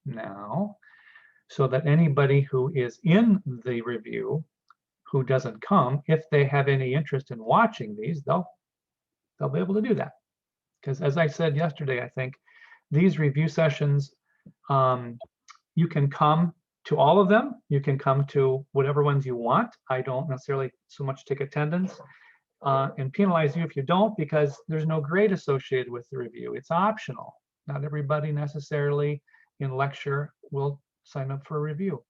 now, so that anybody who is in the review who doesn't come, if they have any interest in watching these, they'll be able to do that. Because as I said yesterday, I think these review sessions, you can come to all of them. You can come to whatever ones you want. I don't necessarily so much take attendance and penalize you if you don't, because there's no grade associated with the review. It's optional. Not everybody necessarily in lecture will sign up for a review.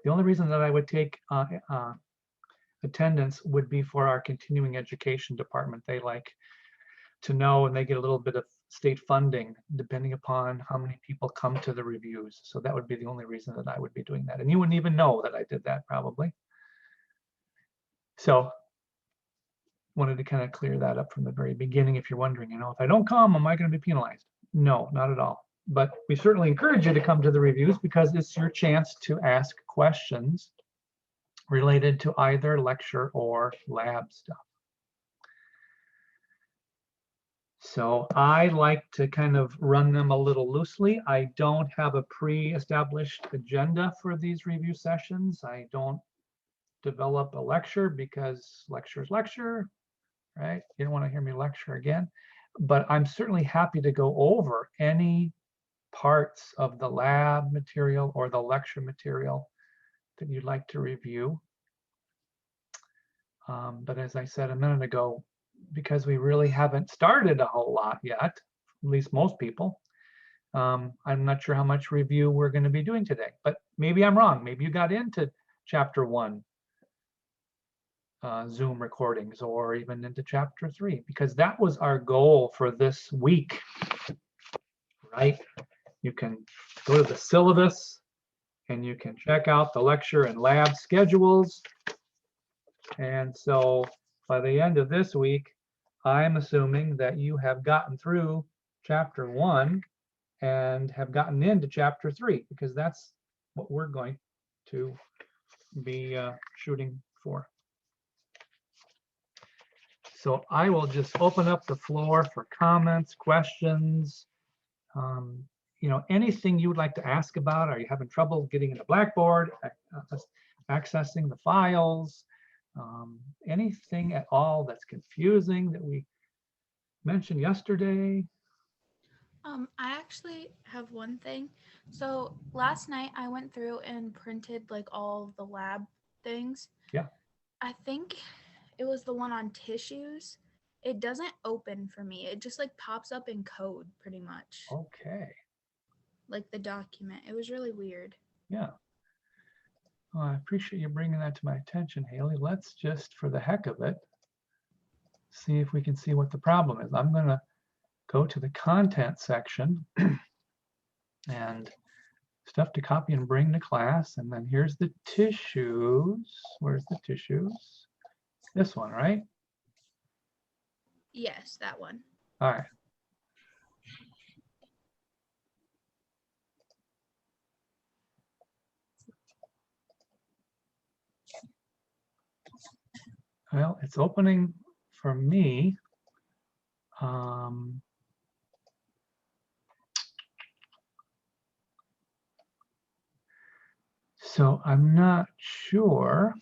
The only reason that I would take attendance would be for our continuing education department. They like to know, and they get a little bit of state funding depending upon how many people come to the reviews. So that would be the only reason that I would be doing that. And you wouldn't even know that I did that probably. So wanted to kind of clear that up from the very beginning. If you're wondering, if I don't come, am I going to be penalized? No, not at all. But we certainly encourage you to come to the reviews because it's your chance to ask questions related to either lecture or lab stuff. So I like to kind of run them a little loosely. I don't have a pre-established agenda for these review sessions. I don't develop a lecture because lecture is lecture, right? You don't want to hear me lecture again. But I'm certainly happy to go over any parts of the lab material or the lecture material that you'd like to review. But as I said a minute ago, because we really haven't started a whole lot yet, at least most people, I'm not sure how much review we're going to be doing today, but maybe I'm wrong. Maybe you got into chapter 1 Zoom recordings, or even into chapter 3, because that was our goal for this week, right? You can go to the syllabus and you can check out the lecture and lab schedules. And so by the end of this week, I'm assuming that you have gotten through chapter 1 and have gotten into chapter 3, because that's what we're going to be shooting for. So I will just open up the floor for comments, questions, anything you would like to ask about. Are you having trouble getting into Blackboard, accessing the files? Anything at all that's confusing that we mentioned yesterday? I actually have one thing. So last night I went through and printed like all of the lab things. Yeah. I think it was the one on tissues. It doesn't open for me. It just like pops up in code pretty much. Okay. Like the document. It was really weird. Yeah. Well, I appreciate you bringing that to my attention, Haley. Let's just, for the heck of it, see if we can see what the problem is. I'm going to go to the content section and stuff to copy and bring to class. And then here's the tissues. Where's the tissues? This one, right? Yes, that one. All right. Well, it's opening for me. So I'm not sure.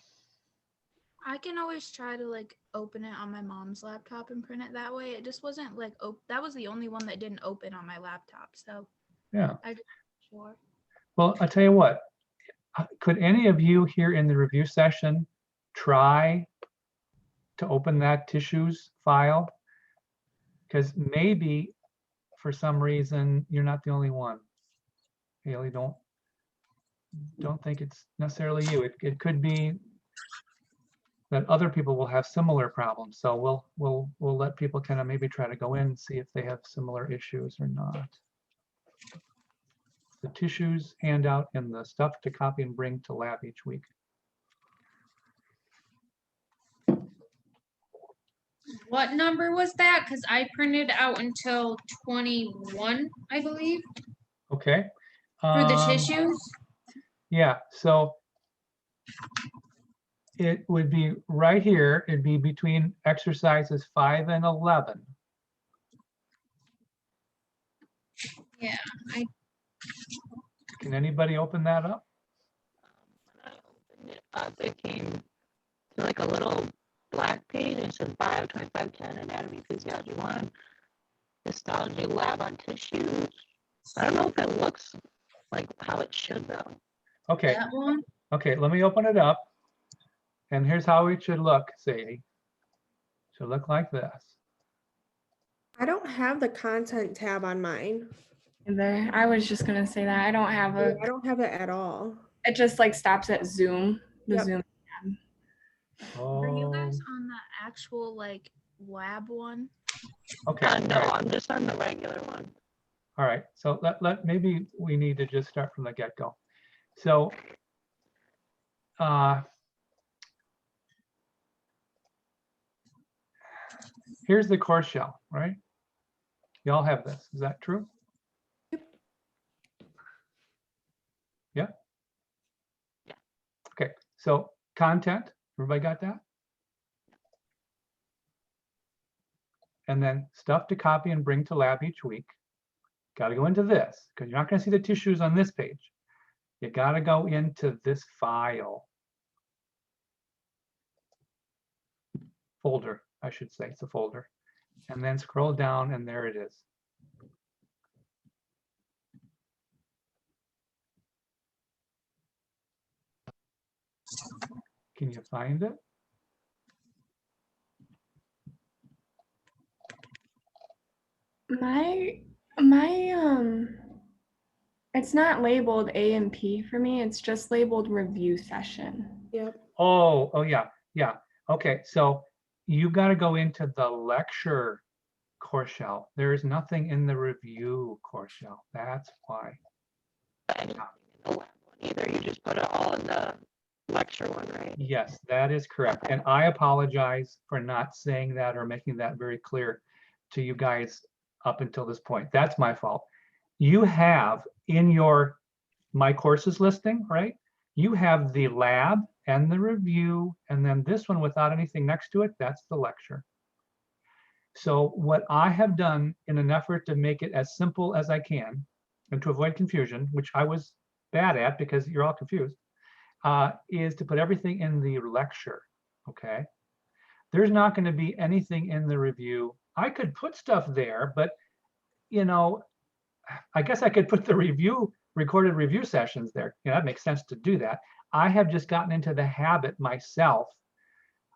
I can always try to like open it on my mom's laptop and print it that way. It just wasn't like, that was the only one that didn't open on my laptop. So Yeah. I just sure. Well, I'll tell you what, could any of you here in the review session try to open that tissues file? Because maybe for some reason you're not the only one. Haley, don't think it's necessarily you. It could be that other people will have similar problems. So we'll let people kind of maybe try to go in and see if they have similar issues or not. The tissues handout and the stuff to copy and bring to lab each week. What number was that? Because I printed out until 21, I believe. Okay. For the tissues? Yeah, so it would be right here. It'd be between exercises 5 and 11. Yeah, Can anybody open that up? When I opened it up, it came to like a little black page and it said Bio 2510 Anatomy Physiology 1, Histology Lab on Tissues. I don't know if it looks like how it should though. Okay, That one? okay, let me open it up. And here's how it should look, Sadie. Should look like this. I don't have the content tab on mine. Either. I was just gonna say that I don't have a. I don't have it at all. It just like stops at Zoom. The Yep. Zoom. Are you guys Oh, on the actual like lab one? okay. all No, right. I'm just on the regular one. All right, so maybe we need to just start from the get-go. So here's the course shell, right? Y'all have this, is that true? Yeah? Yeah. Okay, so content, everybody got that? And then stuff to copy and bring to lab each week. Got to go into this because you're not going to see the tissues on this page. You got to go into this file. Folder, I should say, it's a folder. And then scroll down and there it is. Can you find it? My it's not labeled A and P for me. It's just labeled review session. Yep. Oh yeah. Okay, so you got to go into the lecture course shell. There is nothing in the review course shell. That's why. And in the lab one either. You just put it all in the lecture one, right? Yes, that is correct. And I apologize for not saying that or making that very clear to you guys up until this point. That's my fault. You have in your My Courses listing, right? You have the lab and the review, and then this one without anything next to it, that's the lecture. So what I have done in an effort to make it as simple as I can and to avoid confusion, which I was bad at because you're all confused, is to put everything in the lecture, okay? There's not going to be anything in the review. I could put stuff there, but you know, I guess I could put the recorded review sessions there. You know, that makes sense to do that. I have just gotten into the habit myself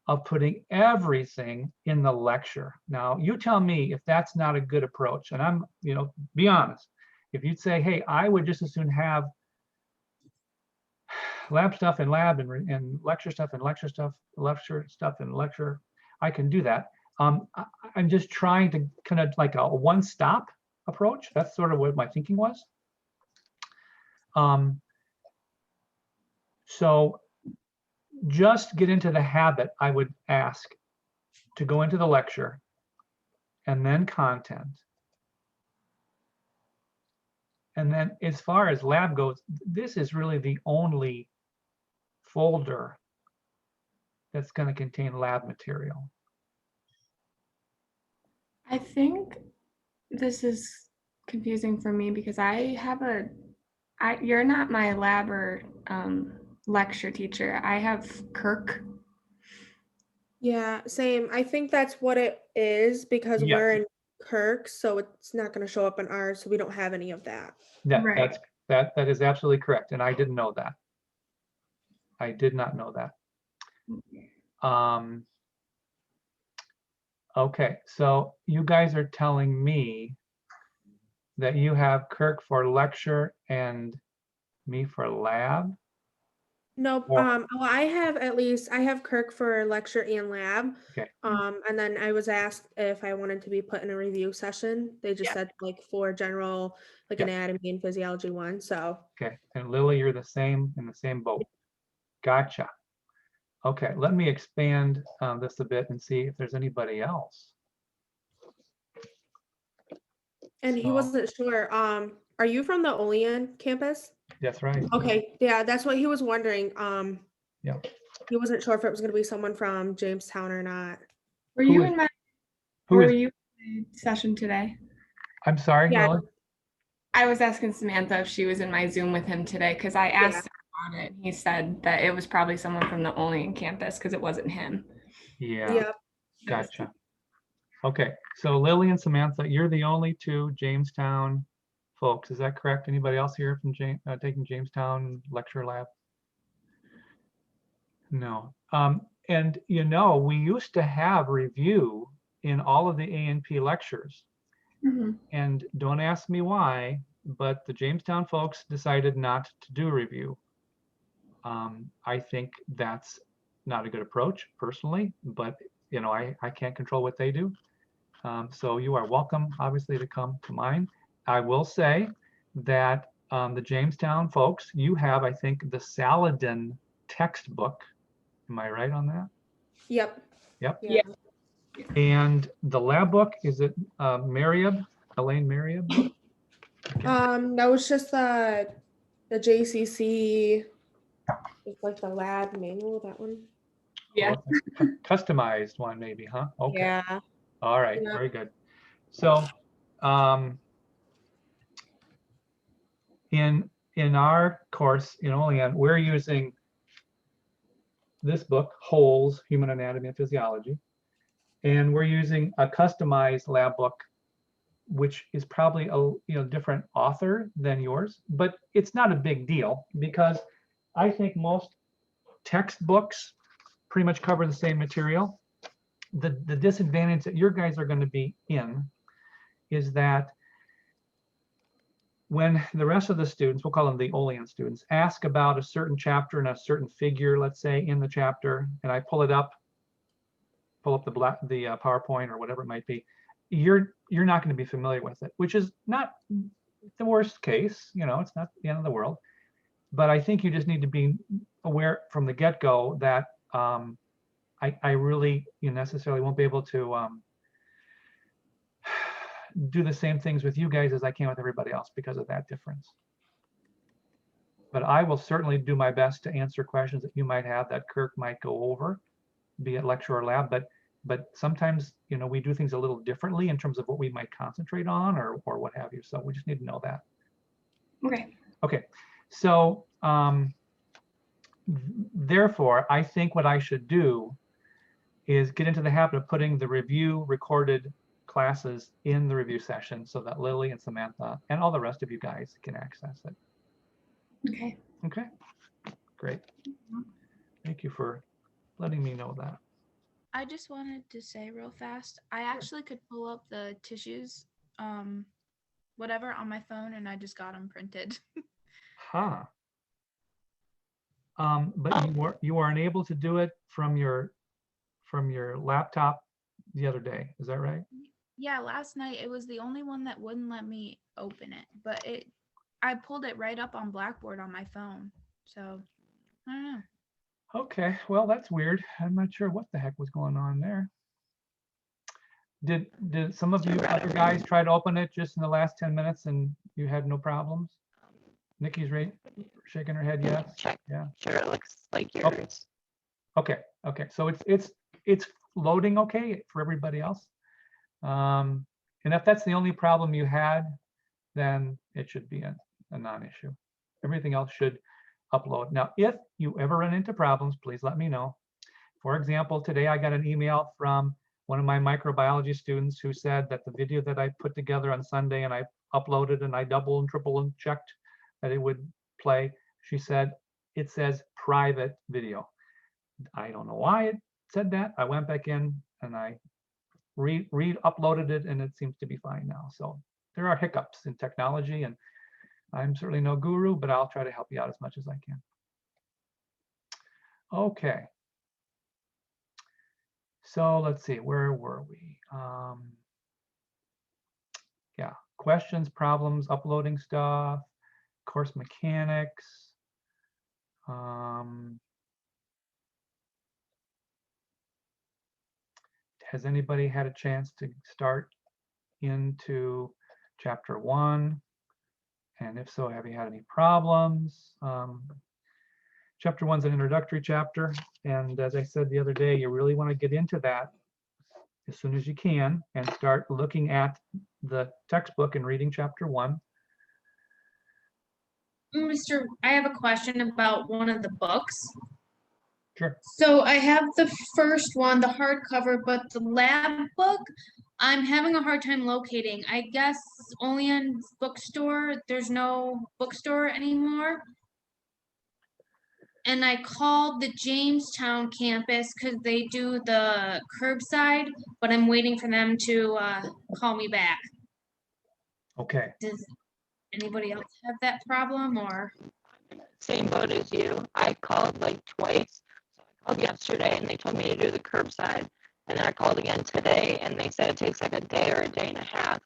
of putting everything in the lecture. Now, you tell me if that's not a good approach. And I'm, you know, be honest. If you'd say, hey, I would just as soon have lab stuff in lab and lecture stuff and lecture stuff and lecture, I can do that. I'm just trying to kind of like a one-stop approach. That's sort of what my thinking was. So just get into the habit, I would ask, to go into the lecture and then content. And then as far as lab goes, this is really the only folder that's going to contain lab material. I think this is confusing for me because you're not my lab or lecture teacher. I have Kirk. Yeah, same. I think that's what it is because Yes. we're in Kirk, so it's not going to show up in ours, so we don't have any of that. Right. That is absolutely correct, and I didn't know that. I did not know that. Okay, so you guys are telling me that you have Kirk for lecture and me for lab? No, Well- well, I have Kirk for lecture and lab. Okay. And then I was asked if I wanted to be put in a review session. They just Yeah. said like for general, like Yeah. anatomy and physiology one. So Okay, and Lily, you're the same in the same boat. Gotcha. Okay, let me expand this a bit and see if there's anybody else. and he So- wasn't sure. Are you from the Olean campus? That's right. Okay, yeah, that's what he was wondering. Yeah. He wasn't sure if it was going to be someone from Jamestown or not. Were Who you is- in my Who were is, you in my session today? I'm sorry, Yeah. Lily? I was asking Samantha if she was in my Zoom with him today because I asked him about it. He said that it was probably someone from the Olean campus because it wasn't him. Yeah, Yep. gotcha. Okay, so Lily and Samantha, you're the only two Jamestown folks. Is that correct? Anybody else here from taking Jamestown lecture lab? No. And you know, we used to have review in all of the A&P lectures. Mhm. And don't ask me why, but the Jamestown folks decided not to do review. I think that's not a good approach personally, but you know, I can't control what they do. So you are welcome, obviously, to come to mine. I will say that the Jamestown folks, you have, I think, the Saladin textbook. Am I right on that? Yep. Yep. Yeah. And the lab book, is it Mariab, Elaine Mariab? book? That was just the JCC, it's like the lab manual, that one. Yeah. Oh, it's a customized one maybe, huh? Okay. Yeah. All right, Yeah. very good. So in our course in Olean, we're using this book, Holes, Human Anatomy and Physiology, and we're using a customized lab book, which is probably a different author than yours, but it's not a big deal because I think most textbooks pretty much cover the same material. The disadvantage that your guys are going to be in is that when the rest of the students, we'll call them the Olean students, ask about a certain chapter and a certain figure, let's say in the chapter, and I pull up the PowerPoint or whatever it might be, you're not going to be familiar with it, which is not the worst case. You know, it's not the end of the world, but I think you just need to be aware from the get-go that I really necessarily won't be able to do the same things with you guys as I can with everybody else because of that difference. But I will certainly do my best to answer questions that you might have that Kirk might go over, be it lecture or lab, but sometimes, you know, we do things a little differently in terms of what we might concentrate on or what have you. So we just need to know that. Okay. Okay. So therefore, I think what I should do is get into the habit of putting the review recorded classes in the review session so that Lily and Samantha and all the rest of you guys can access it. Okay. Okay, great. Thank you for letting me know that. I just wanted to say real fast, I actually could pull up the tissues, whatever on my phone, and I just got them printed. Huh. But you weren't able to do it from your laptop the other day. Is that right? Yeah, last night it was the only one that wouldn't let me open it, but I pulled it right up on Blackboard on my phone. So I don't know. Okay, well, that's weird. I'm not sure what the heck was going on there. Did some of you other guys try to open it just in the last 10 minutes and you had no problems? Nikki's shaking her head yes. Check. Yeah. Sure, it looks like yours. Okay. So it's loading okay for everybody else. And if that's the only problem you had, then it should be a non-issue. Everything else should upload. Now, if you ever run into problems, please let me know. For example, today I got an email from one of my microbiology students who said that the video that I put together on Sunday and I uploaded and I double and triple and checked that it would play. She said, it says private video. I don't know why it said that. I went back in and I re-uploaded it and it seems to be fine now. So there are hiccups in technology and I'm certainly no guru, but I'll try to help you out as much as I can. Okay. So let's see, where were we? Yeah, questions, problems, uploading stuff, course mechanics. Has anybody had a chance to start into chapter 1? And if so, have you had any problems? Chapter 1's an introductory chapter. And as I said the other day, you really want to get into that as soon as you can and start looking at the textbook and reading chapter 1. I have a question about one of the books. Sure. So I have the first one, the hardcover, but the lab book, I'm having a hard time locating. I guess only in bookstore, there's no bookstore anymore. And I called the Jamestown campus because they do the curbside, but I'm waiting for them to call me back. Okay. Does anybody else have that problem or? Same boat as you. I called like twice. So I called yesterday and they told me to do the curbside. And then I called again today and they said it takes like a day or a day and a half.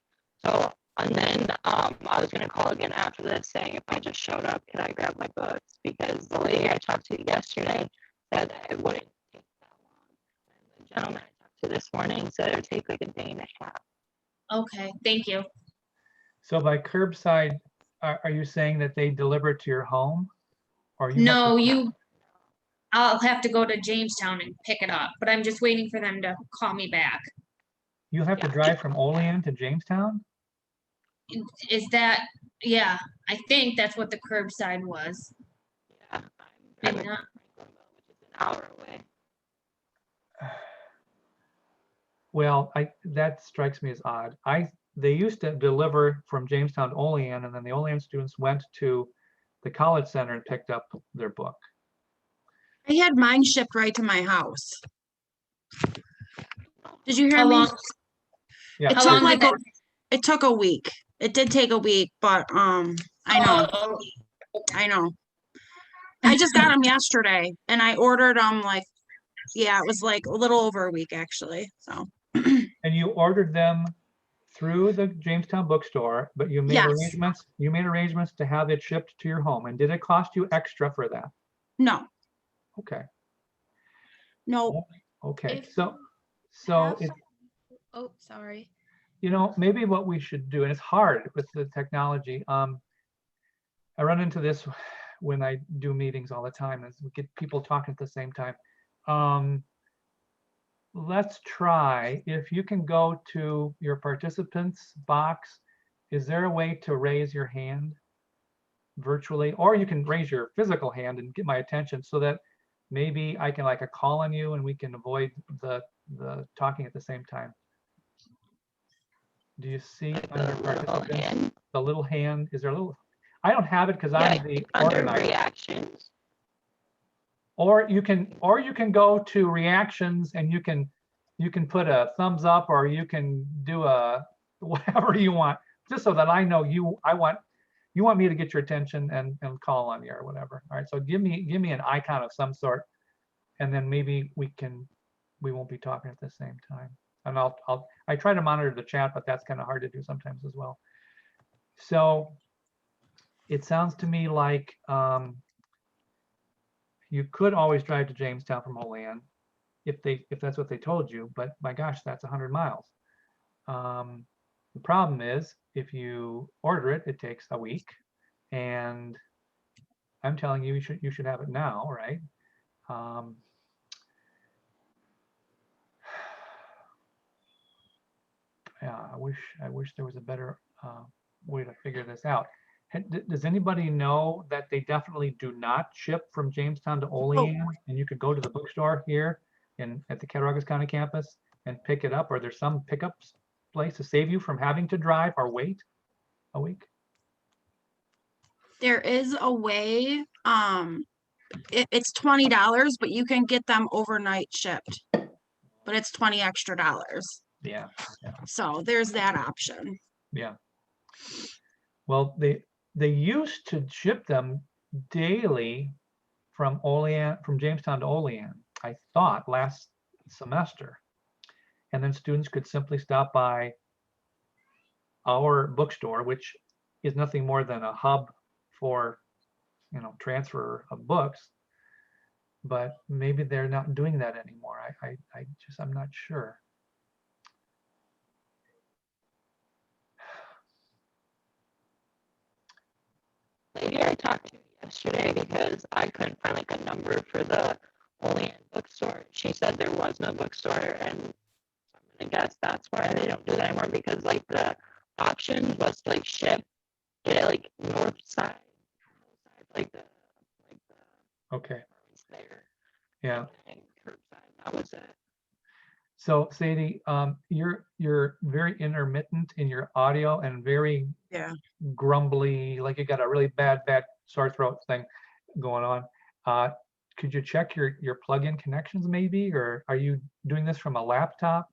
So, and then I was going to call again after this saying if I just showed up, could I grab my books? Because the lady I talked to yesterday said that it wouldn't take that long. And the gentleman I talked to this morning said it would take like a day and a half. Okay, thank you. So by curbside, are you saying that they deliver it to your home? Or you have No, to- I'll have to go to Jamestown and pick it up, but I'm just waiting for them to call me back. You have to Yeah. drive from Olean to Jamestown? Is that, yeah, I think that's what the curbside was. Yeah, I'm Maybe driving not. from Franklinville, which is an hour away. Well, that strikes me as odd. They used to deliver from Jamestown to Olean, and then the Olean students went to the college center and picked up their book. I had mine shipped right to my house. Did you hear How me? long, Yeah. It how took long like did it took a week. It did take a week, but I know, Oh, I know. I just got them yesterday and I ordered them like, yeah, it was like a little over a week actually. So And you ordered them through the Jamestown bookstore, but you made Yes. arrangements to have it shipped to your home. And did it cost you extra for that? no, Okay, no, okay. If So have it, some- Oh, sorry. maybe what we should do, and it's hard with the technology. I run into this when I do meetings all the time, is we get people talking at the same time. Let's try, if you can go to your participants box, is there a way to raise your hand virtually? Or you can raise your physical hand and get my attention so that maybe I can like a call on you and we can avoid the talking at the same time. Do you see Like under the little participants, hand. the little hand? Is there a little? I don't have it because Yeah, I'm the under organizer. reactions. Or you can go to reactions and you can put a thumbs up, or you can do a whatever you want, just so that I know you want me to get your attention and call on you or whatever. All right, so give me an icon of some sort, and then maybe we won't be talking at the same time. And I try to monitor the chat, but that's kind of hard to do sometimes as well. So it sounds to me like you could always drive to Jamestown from Olean if that's what they told you, but my gosh, that's 100 miles. The problem is if you order it, it takes a week, and I'm telling you, you should have it now, right? Yeah, I wish there was a better way to figure this out. Does anybody know that they definitely do not ship from Jamestown to Olean, and you could go to the bookstore here at the Cattaraugus County campus and pick it up, or there's some pickup place to save you from having to drive or wait a week? there is a way. It's $20, but you can get them overnight shipped. But it's $20 extra. Yeah, So there's that option. yeah. Well, they used to ship them daily from Jamestown to Olean, I thought, last semester. And then students could simply stop by our bookstore, which is nothing more than a hub for, transfer of books. But maybe they're not doing that anymore. I'm not sure. Lady I talked to yesterday because I couldn't find like a number for the Olean bookstore. She said there was no bookstore, and I'm gonna guess that's why they don't do that anymore, because like the option was to like ship, get it like north side Okay, It's there. yeah. And curbside. That was it. So Sadie, you're very intermittent in your audio and very Yeah. grumbly, like you got a really bad sore throat thing going on. Could you check your plug-in connections maybe, or are you doing this from a laptop?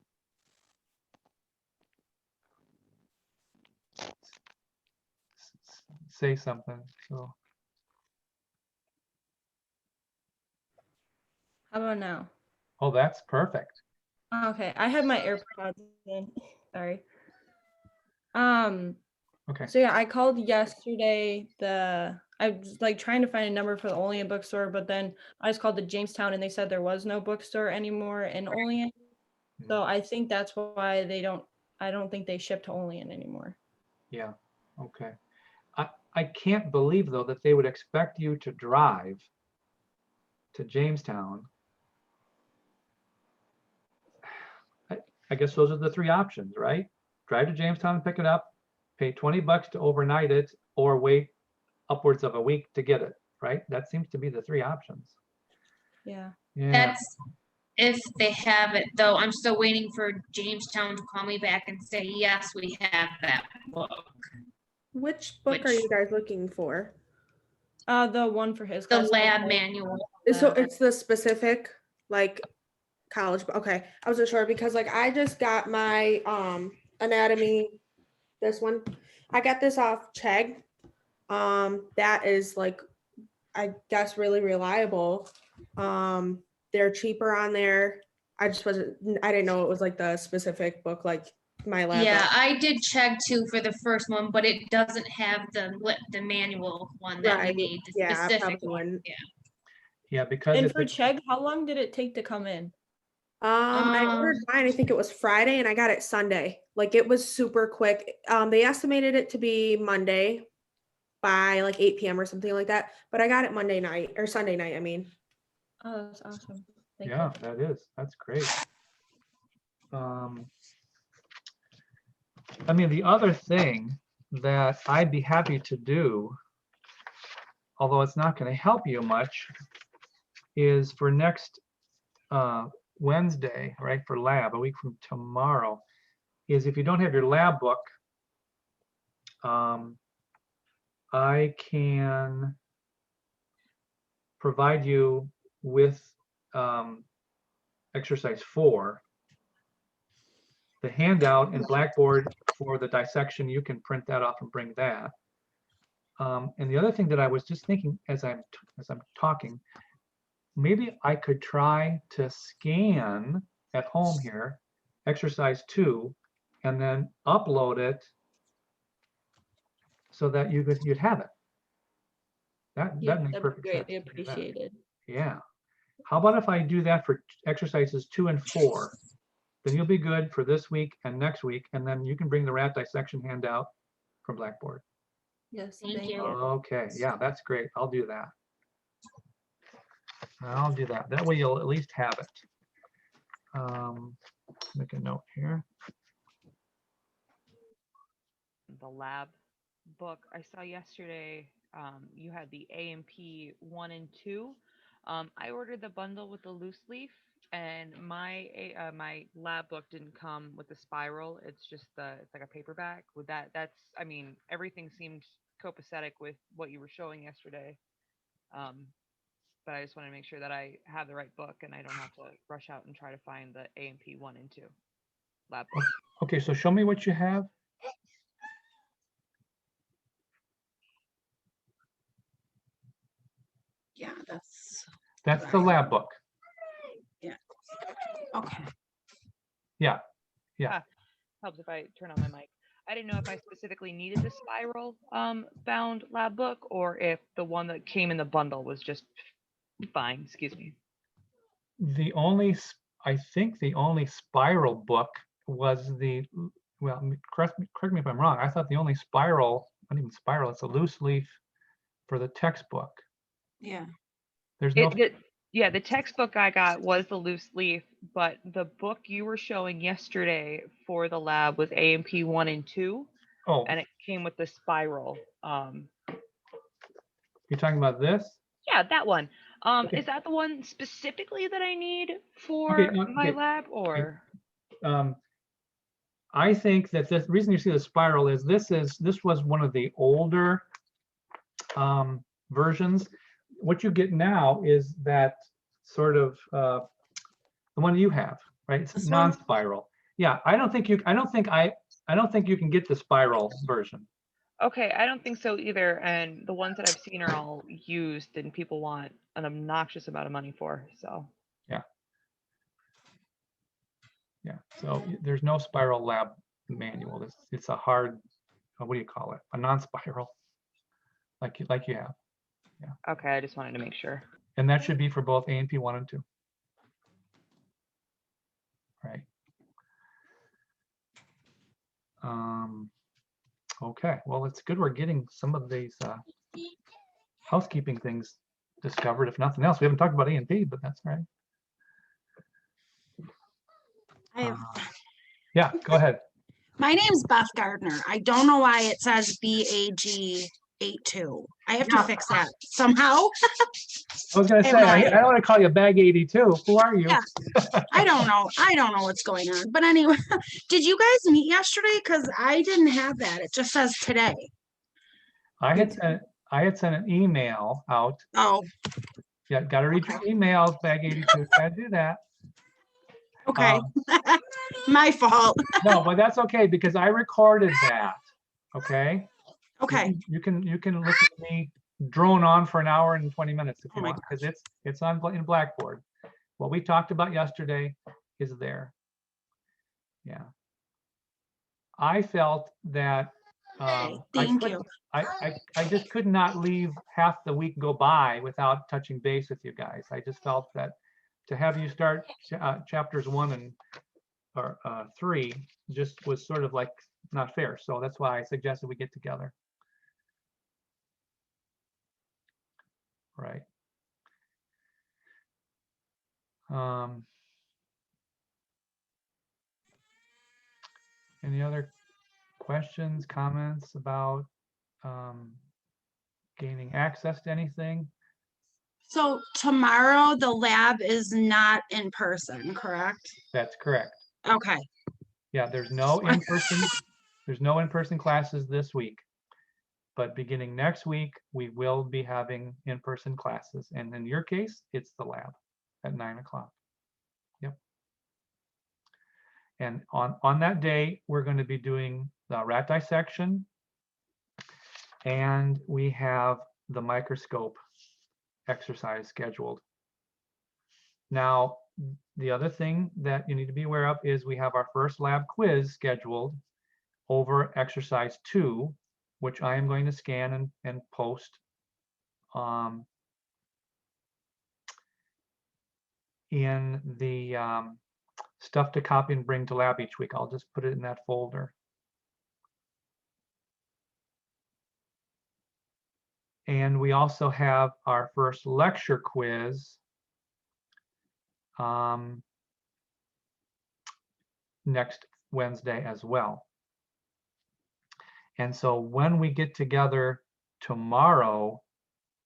Say something. So How about now? oh, that's perfect. Okay, I have my AirPods in. Sorry. Okay. So yeah, I called yesterday. I was like trying to find a number for the Olean bookstore, but then I just called the Jamestown and they said there was no bookstore anymore in Olean. So I think that's why I don't think they ship to Olean anymore. Yeah. Okay. I can't believe though that they would expect you to drive to Jamestown. I guess those are the three options, right? Drive to Jamestown and pick it up, pay $20 to overnight it, or wait upwards of a week to get it, right? That seems to be the three options. Yeah. Yeah. That's if they have it, though. I'm still waiting for Jamestown to call me back and say, yes, we have that book. Which book are Which- you guys looking for? The one for his The class. lab manual. So it's the specific like college. Okay, I wasn't sure because like I just got my anatomy. This one, I got this off Chegg. That is like, I guess really reliable. They're cheaper on there. I didn't know it was like the specific book like my lab. Yeah, book. I did check too for the first one, but it doesn't have the manual one that Right, we need, the yeah, I specific probably one. wouldn't. Yeah. Yeah, because And it's for Chegg, how long did it take to come in? I ordered mine, I think it was Friday and I got it Sunday. Like it was super quick. They estimated it to be Monday by like 8 p.m. or something like that. But I got it Monday night or Sunday night, I mean. Oh, that's awesome. Thank yeah, you. that is. That's great. I mean, the other thing that I'd be happy to do, although it's not going to help you much, is for next Wednesday, right, for lab, a week from tomorrow, is if you don't have your lab book, I can provide you with exercise 4. The handout in Blackboard for the dissection, you can print that off and bring that. And the other thing that I was just thinking as I'm talking, maybe I could try to scan at home here exercise 2 and then upload it so that you'd have it. That Yeah, makes that'd be perfect sense. greatly to do that. appreciated. Yeah. How about if I do that for exercises 2 and 4? Then you'll be good for this week and next week, and then you can bring the rat dissection handout from Blackboard. Yes, Thank you. Okay, yeah, that's great. I'll do that. I'll do that. That way you'll at least have it. Make a note here. The lab book I saw yesterday, you had the A&P 1 and 2. I ordered the bundle with the loose leaf, and my lab book didn't come with the spiral. It's just it's like a paperback. With that's I mean, everything seemed copacetic with what you were showing yesterday. But I just want to make sure that I have the right book and I don't have to rush out and try to find the A&P 1 and 2 lab book. Okay, so show me what you have. Yeah, that's That's the lab book. okay. Yeah. Helps if I turn on my mic. I didn't know if I specifically needed the spiral bound lab book or if the one that came in the bundle was just fine. Excuse me. I think the only spiral book was well, correct me if I'm wrong. I thought the only spiral, not even spiral, it's a loose leaf for the textbook. Yeah. There's no, The textbook I got was the loose leaf, but the book you were showing yesterday for the lab was A&P 1 and 2, oh, and it came with the spiral. you're talking about this? Yeah, that one. Okay. Is that the one specifically that I need for Okay, my okay, lab, or? I think that the reason you see the spiral is this was one of the older versions. What you get now is that sort of the one you have, right? It's This one? non-spiral. Yeah, I don't think you can get the spiral version. Okay, I don't think so either. And the ones that I've seen are all used and people want an obnoxious amount of money for. So, Yeah, so there's no spiral lab manual. It's a hard, what do you call it? A non-spiral, like you have. okay, I just wanted to make sure. And that should be for both A&P 1 and 2. Right. Okay, well, it's good we're getting some of these housekeeping things discovered. If nothing else, we haven't talked about A&P, but that's all right. I have, Yeah, go ahead. my name's Beth Gardner. I don't know why it says BAG82. I have to Yeah. fix that somehow. I was going to I say, have no I idea. don't want to call you Bag 82. Who are you? Yeah. I don't know. I don't know what's going on. But anyway, did you guys meet yesterday? Because I didn't have that. It just says today. I had sent an email out. Oh, Yeah, got to read your emails, Bag 82. Got to do that. okay. My fault. No, but that's okay because I recorded that. Okay. Okay. You can listen to me drone on for an hour and 20 minutes if Oh you my want, because it's on in Blackboard. What we talked about yesterday is there. Yeah. I felt that Thank you. I just could not leave half the week go by without touching base with you guys. I just felt that to have you start chapters 1 and 3 just was sort of like not fair. So that's why I suggested we get together. Right. Any other questions, comments about gaining access to anything? So tomorrow the lab is not in person, correct? That's correct. Okay. Yeah, there's no in-person classes this week. But beginning next week, we will be having in-person classes. And in your case, it's the lab at 9 o'clock. Yep. And on that day, we're going to be doing the rat dissection. And we have the microscope exercise scheduled. Now, the other thing that you need to be aware of is we have our first lab quiz scheduled over exercise 2, which I am going to scan and post in the stuff to copy and bring to lab each week. I'll just put it in that folder. And we also have our first lecture quiz next Wednesday as well. And so when we get together tomorrow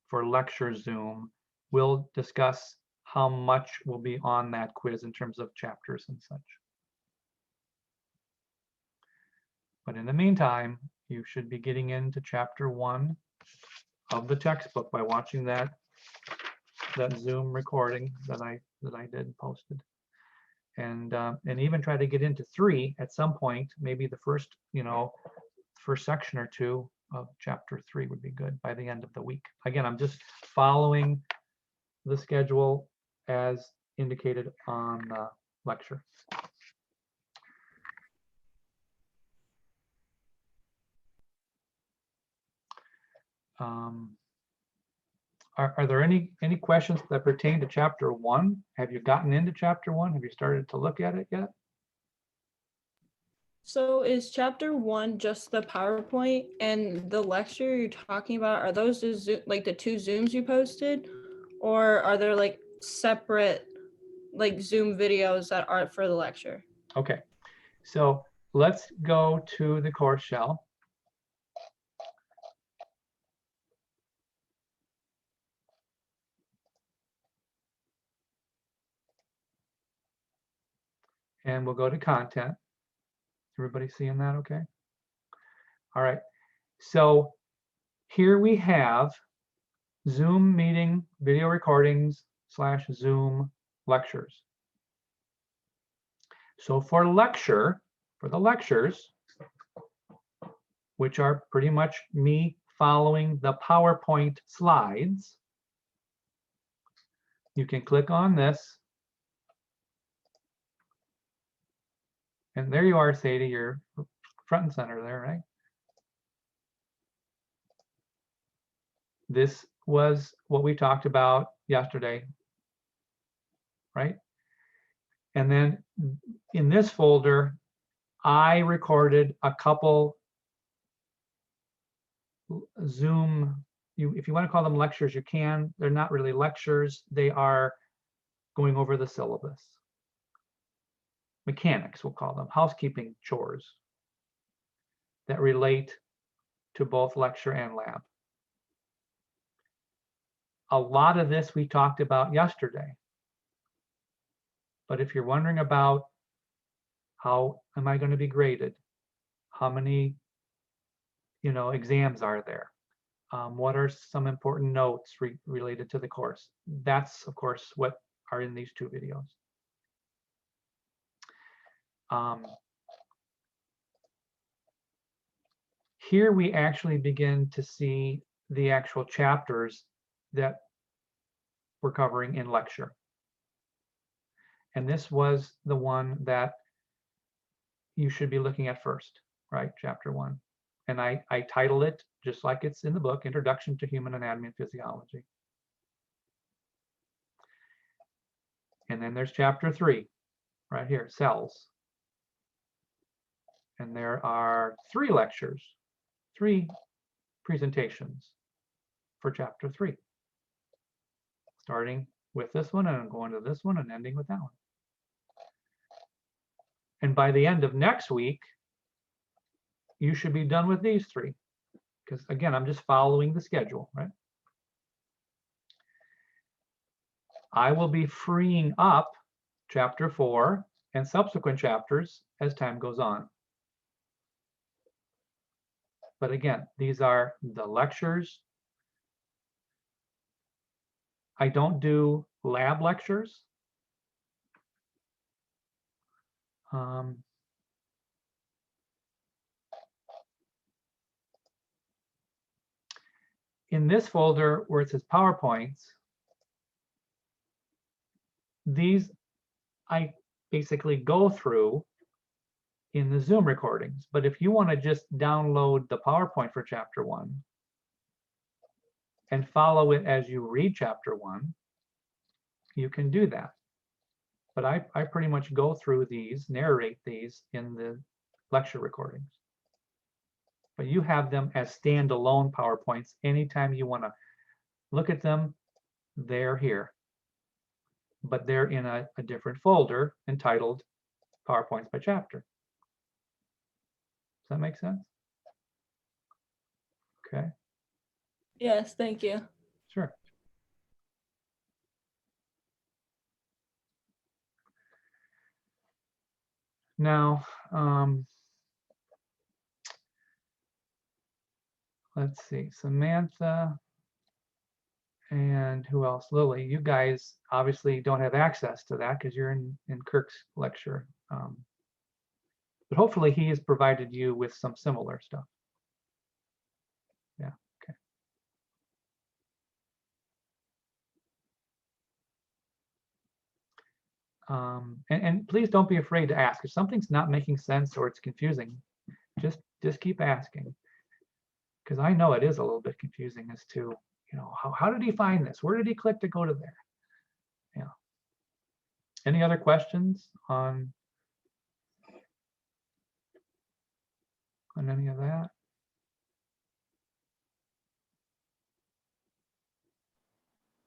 for lecture Zoom, we'll discuss how much will be on that quiz in terms of chapters and such. But in the meantime, you should be getting into chapter 1 of the textbook by watching that Zoom recording that I did and posted. And even try to get into 3 at some point, maybe the first section or 2 of chapter 3 would be good by the end of the week. Again, I'm just following the schedule as indicated on the lecture. Are there any questions that pertain to chapter 1? Have you gotten into chapter 1? Have you started to look at it yet? So is chapter 1 just the PowerPoint, and the lecture you're talking about, are those just like the 2 Zooms you posted, or are there like separate like Zoom videos that aren't for the lecture? Okay, so let's go to the course shell. And we'll go to content. Everybody seeing that okay? All right. So here we have Zoom meeting video recordings / Zoom lectures. So for the lectures, which are pretty much me following the PowerPoint slides, you can click on this. And there you are, Sadie, you're front and center there, right? This was what we talked about yesterday, right? And then in this folder, I recorded a couple Zoom, if you want to call them lectures, you can. They're not really lectures. They are going over the syllabus. Mechanics, we'll call them, housekeeping chores that relate to both lecture and lab. A lot of this we talked about yesterday. But if you're wondering about how am I going to be graded, how many exams are there, what are some important notes related to the course, that's of course what are in these two videos. Here we actually begin to see the actual chapters that we're covering in lecture. And this was the one that you should be looking at first, right? Chapter 1. And I titled it just like it's in the book, Introduction to Human Anatomy and Physiology. And then there's chapter 3, right here, cells. And there are 3 lectures, 3 presentations for chapter 3. Starting with this one and going to this one and ending with that one. And by the end of next week, you should be done with these 3. Because again, I'm just following the schedule, right? I will be freeing up chapter 4 and subsequent chapters as time goes on. But again, these are the lectures. I don't do lab lectures. In this folder where it says PowerPoints, these I basically go through in the Zoom recordings. But if you want to just download the PowerPoint for chapter 1 and follow it as you read chapter 1, you can do that. But I pretty much go through these, narrate these in the lecture recordings. But you have them as standalone PowerPoints. Anytime you want to look at them, they're here. But they're in a different folder entitled PowerPoints by chapter. Does that make sense? Okay. Yes, thank you. Sure. Now, let's see, Samantha and who else? Lily, you guys obviously don't have access to that because you're in Kirk's lecture. But hopefully he has provided you with some similar stuff. Yeah, okay. And please don't be afraid to ask. If something's not making sense or it's confusing, just keep asking. Because I know it is a little bit confusing as to, how did he find this? Where did he click to go to there? Yeah. Any other questions on any of that?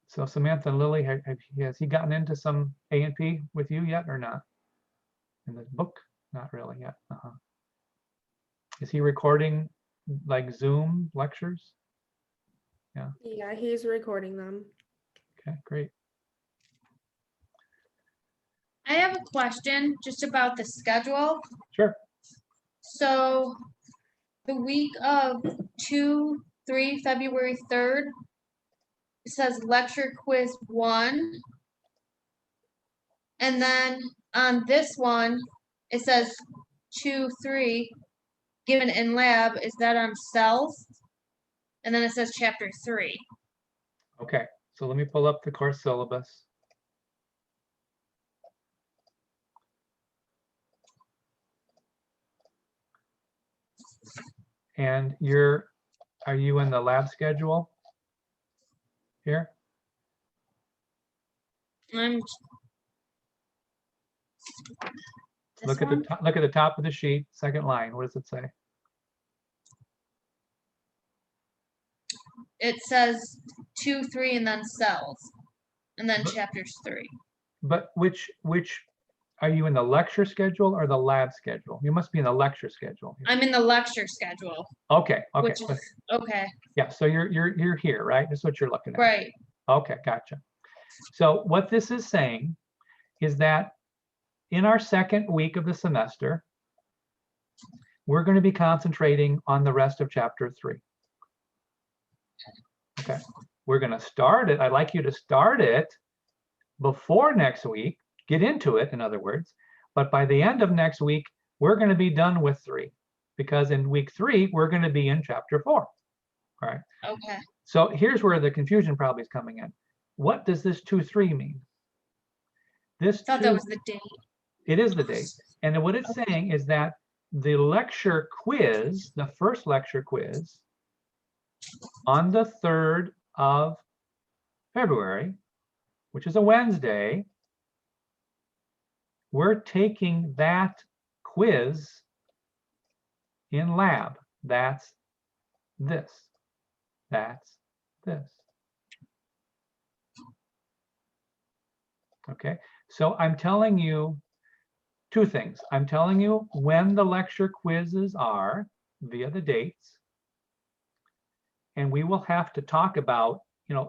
So Samantha and Lily, has he gotten into some A&P with you yet or not? In the book? Not really yet. Is he recording like Zoom lectures? Yeah. Yeah, he's recording them. Okay, great. I have a question just about the schedule. Sure. So the week of 2-3, February 3rd, it says lecture quiz 1. And then on this one, it says 2-3, given in lab. Is that on cells? And then it says chapter 3. Okay, so let me pull up the course syllabus. And are you in the lab schedule here? I'm Look at the top of the sheet, second line. What does it say? It says 2-3 and then cells, and then But- chapters 3. But which are you in the lecture schedule or the lab schedule? You must be in the lecture schedule. I'm in the lecture schedule, Okay, okay. which is okay, Yeah, so you're here, right? That's what you're looking at. right? Okay, gotcha. So what this is saying is that in our second week of the semester, we're going to be concentrating on the rest of chapter 3. Okay, we're going to start it. I'd like you to start it before next week, get into it, in other words, but by the end of next week, we're going to be done with 3, because in week 3, we're going to be in chapter 4. All right. Okay. So here's where the confusion probably is coming in. What does this 2-3 mean? This I thought that was the date. It is the date. And what it's saying is that the lecture quiz, the first lecture quiz on the 3rd of February, which is a Wednesday, we're taking that quiz in lab. That's this. That's this. Okay, so I'm telling you 2 things. I'm telling you when the lecture quizzes are via the dates. And we will have to talk about,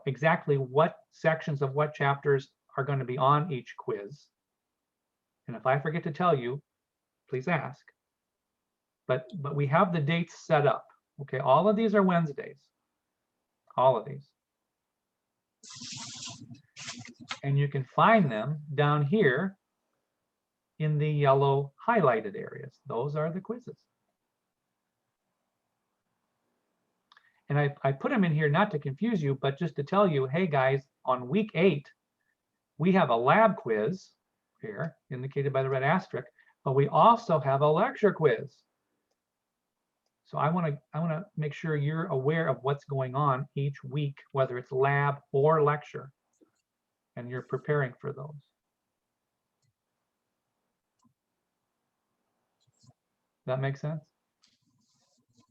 exactly what sections of what chapters are going to be on each quiz. And if I forget to tell you, please ask. But we have the dates set up. Okay, all of these are Wednesdays. All of these. And you can find them down here in the yellow highlighted areas. Those are the quizzes. And I put them in here not to confuse you, but just to tell you, hey guys, on week 8, we have a lab quiz here, indicated by the red asterisk, but we also have a lecture quiz. So I want to make sure you're aware of what's going on each week, whether it's lab or lecture, and you're preparing for those. That make sense?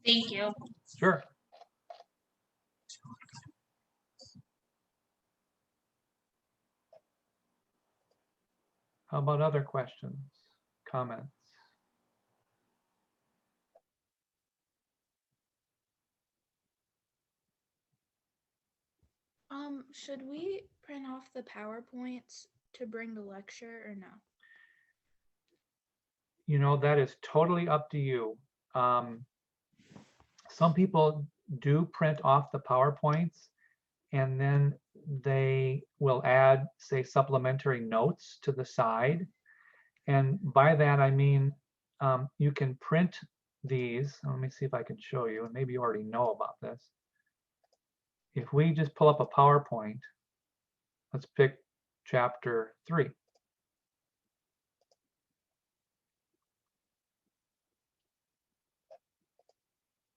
Thank you. Sure. How about other questions, comments? Should we print off the PowerPoints to bring the lecture or no? That is totally up to you. Some people do print off the PowerPoints and then they will add, say, supplementary notes to the side. And by that, I mean, you can print these. Let me see if I can show you, and maybe you already know about this. If we just pull up a PowerPoint, let's pick chapter 3.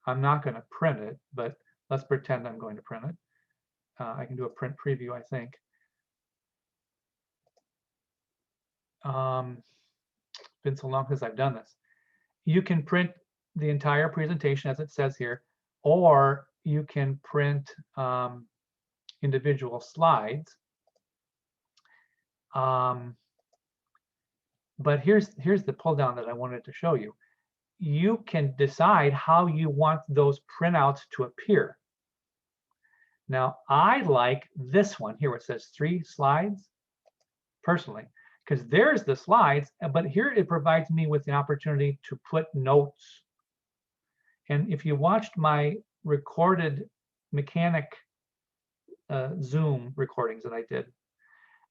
I'm not going to print it, but let's pretend I'm going to print it. I can do a print preview, I think. It's been so long since I've done this. You can print the entire presentation as it says here, or you can print individual slides. But here's the pull down that I wanted to show you. You can decide how you want those printouts to appear. Now, I like this one here where it says 3 slides, personally, because there's the slides, but here it provides me with the opportunity to put notes. And if you watched my recorded mechanic Zoom recordings that I did,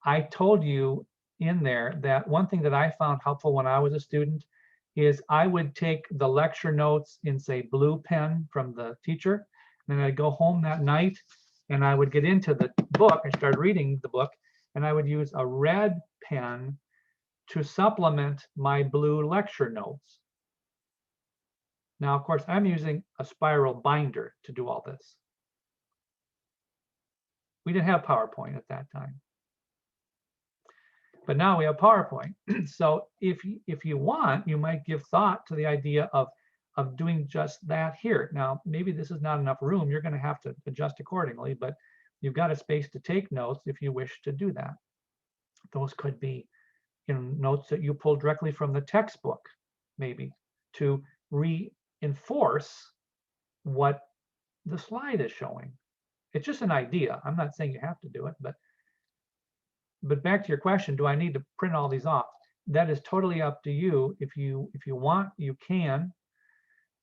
I told you in there that one thing that I found helpful when I was a student is I would take the lecture notes in, say, blue pen from the teacher, and then I'd go home that night and I would get into the book and start reading the book, and I would use a red pen to supplement my blue lecture notes. Now, of course, I'm using a spiral binder to do all this. We didn't have PowerPoint at that time. But now we have PowerPoint. So if you want, you might give thought to the idea of doing just that here. Now, maybe this is not enough room. You're going to have to adjust accordingly, but you've got a space to take notes if you wish to do that. Those could be, you know, notes that you pull directly from the textbook, maybe, to reinforce what the slide is showing. It's just an idea. I'm not saying you have to do it, but back to your question, do I need to print all these off? That is totally up to you. If you want, you can.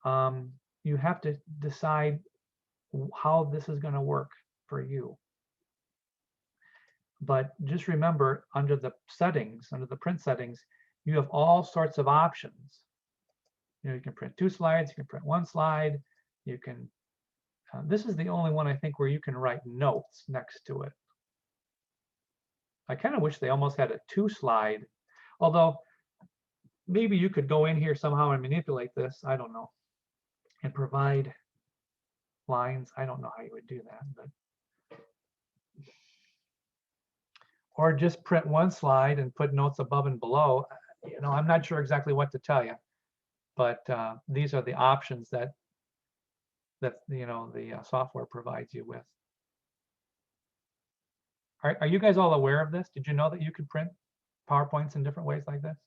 You have to decide how this is going to work for you. But just remember, under the settings, under the print settings, you have all sorts of options. You know, you can print 2 slides, you can print 1 slide, you can, this is the only one I think where you can write notes next to it. I kind of wish they almost had a 2-slide, although maybe you could go in here somehow and manipulate this, I don't know, and provide lines. I don't know how you would do that, but or just print 1 slide and put notes above and below. You know, I'm not sure exactly what to tell you, but these are the options that you know, the software provides you with. Are you guys all aware of this? Did you know that you could print PowerPoints in different ways like this?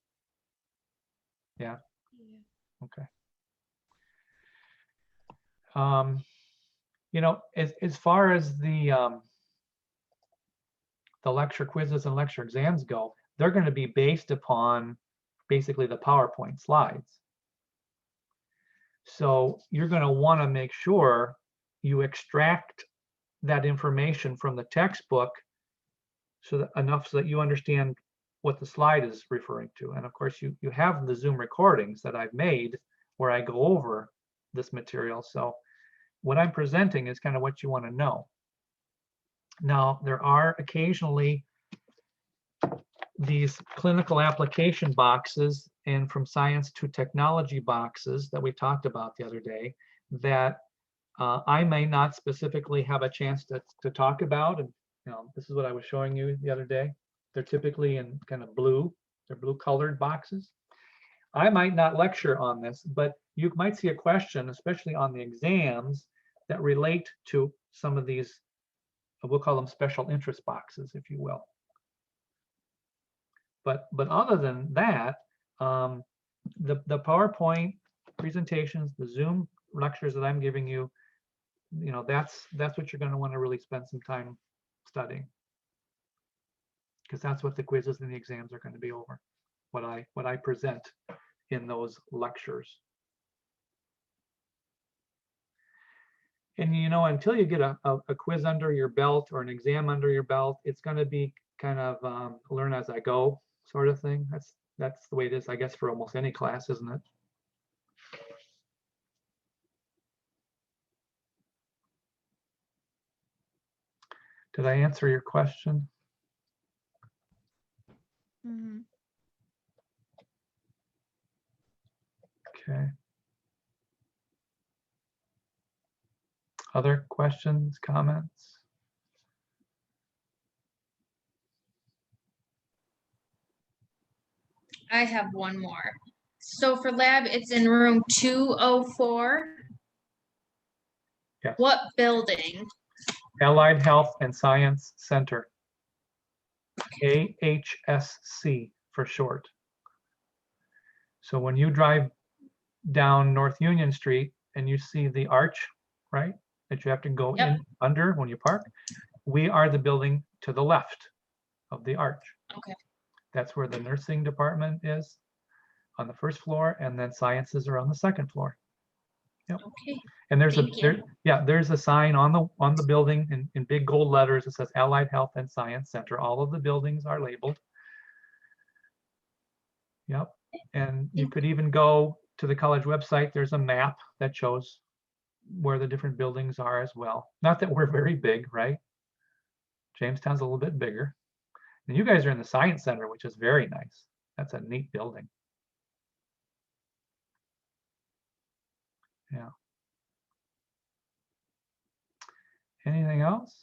Yeah. Okay. You know, as far as the lecture quizzes and lecture exams go, they're going to be based upon basically the PowerPoint slides. So you're going to want to make sure you extract that information from the textbook enough so that you understand what the slide is referring to. And of course, you have the Zoom recordings that I've made where I go over this material. So what I'm presenting is kind of what you want to know. Now, there are occasionally these clinical application boxes and from science to technology boxes that we talked about the other day that I may not specifically have a chance to talk about. And you know, this is what I was showing you the other day. They're typically in kind of blue. They're blue colored boxes. I might not lecture on this, but you might see a question, especially on the exams, that relate to some of these, we'll call them special interest boxes, if you will. But other than that, the PowerPoint presentations, the Zoom lectures that I'm giving you, you know, that's what you're going to want to really spend some time studying, because that's what the quizzes and the exams are going to be over, what I present in those lectures. And you know, until you get a quiz under your belt or an exam under your belt, it's going to be kind of learn as I go sort of thing. That's the way it is, I guess, for almost any class, isn't it? Did I answer your question? Mm-hmm. Okay. Other questions, comments? I have one more. So for lab, it's in room 204. Yes. What building? Allied Health and Science Center. AHSC for short. So when you drive down North Union Street and you see the arch, right, that you have to go in under when you park, we are the building to the left of the arch. Okay. That's where the nursing department is on the first floor, and then sciences are on the second floor. Okay. And there's Thank you. there's a sign on the building in big gold letters. It says Allied Health and Science Center. All of the buildings are labeled. Yep. And you could even go to the college website. There's a map that shows where the different buildings are as well. Not that we're very big, right? Jamestown's a little bit bigger. And you guys are in the Science Center, which is very nice. That's a neat building. Yeah. Anything else?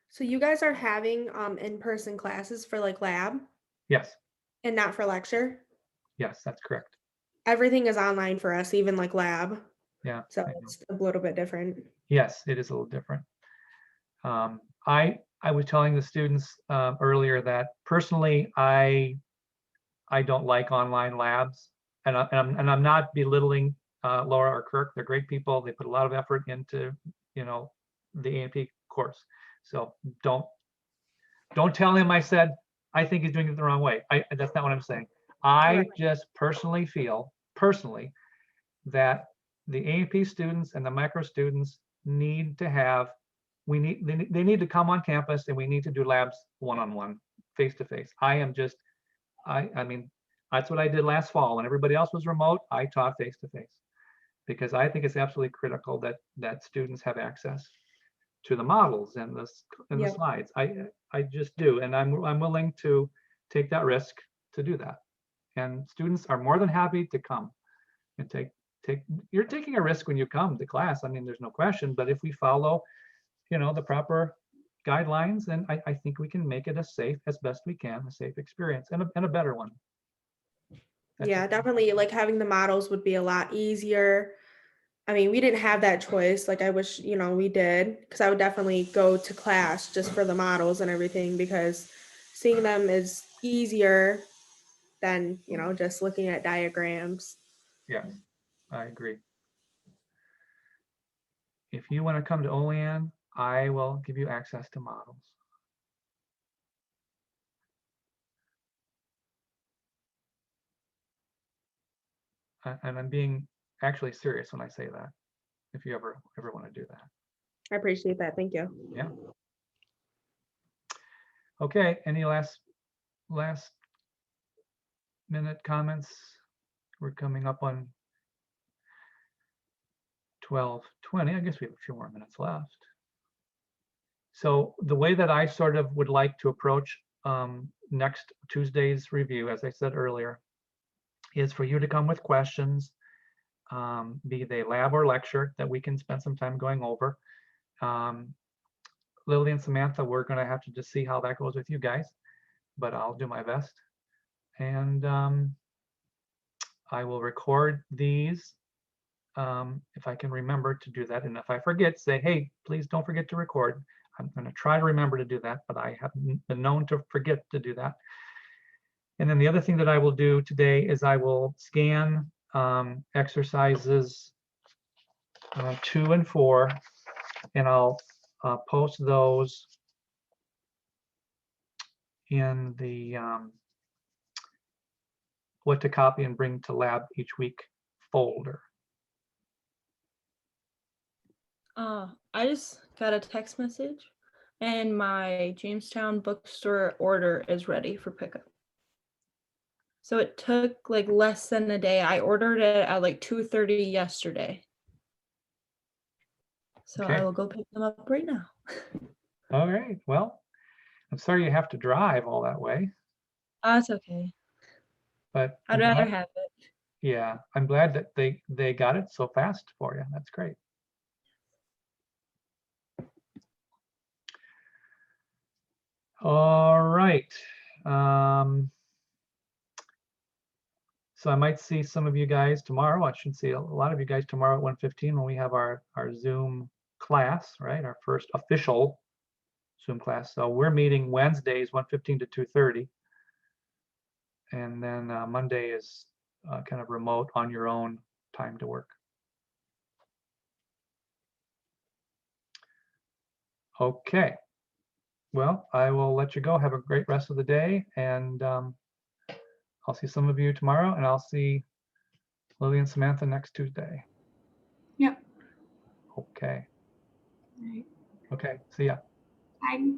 So you guys are having in-person classes for like lab Yes. and not for lecture? Yes, that's correct. Everything is online for us, even like lab. Yeah. So I know. it's a little bit different. Yes, it is a little different. I was telling the students earlier that personally, I don't like online labs, and I'm not belittling Laura or Kirk. They're great people. They put a lot of effort into the A&P course. So don't tell him I said I think he's doing it the wrong way. That's not what I'm saying. I Right. just personally feel that the A&P students and the micro students need to have, they need to come on campus, and we need to do labs one-on-one, face-to-face. I mean, that's what I did last fall. When everybody else was remote, I taught face-to-face because I think it's absolutely critical that students have access to the models and the Yep. slides. I just do, and I'm willing to take that risk to do that. And students are more than happy to come and you're taking a risk when you come to class. I mean, there's no question, but if we follow, the proper guidelines, then I think we can make it as best we can, a safe experience and a better one. That's Yeah, it. definitely. Like having the models would be a lot easier. I mean, we didn't have that choice. Like I wish, we did, because I would definitely go to class just for the models and everything, because seeing them is easier than, just looking at diagrams. Yes, I agree. If you want to come to Olean, I will give you access to models. And I'm being actually serious when I say that, if you ever want to do that. I appreciate that. Thank you. Yeah. Okay, any last minute comments? We're coming up on 12:20. I guess we have a few more minutes left. So the way that I sort of would like to approach next Tuesday's review, as I said earlier, is for you to come with questions, be they lab or lecture, that we can spend some time going over. Lily and Samantha, we're going to have to just see how that goes with you guys, but I'll do my best. And I will record these if I can remember to do that. And if I forget, say, hey, please don't forget to record. I'm going to try to remember to do that, but I have been known to forget to do that. And then the other thing that I will do today is I will scan exercises 2 and 4, and I'll post those in the what to copy and bring to lab each week folder. I just got a text message and my Jamestown bookstore order is ready for pickup. So it took like less than a day. I ordered it at like 2:30 yesterday. So Okay. I will go pick them up right now. All right. Well, I'm sorry you have to drive all that way, That's okay. but I'd rather have it. yeah, I'm glad that they got it so fast for you. That's great. All right. So I might see some of you guys tomorrow. I should see a lot of you guys tomorrow at 1:15 when we have our Zoom class, right? Our first official Zoom class. So we're meeting Wednesdays 1:15 to 2:30. And then Monday is kind of remote on your own time to work. Okay. Well, I will let you go. Have a great rest of the day, and I'll see some of you tomorrow, and I'll see Lily and Samantha next Tuesday. Yep. Okay. All right. Okay. See ya. Bye.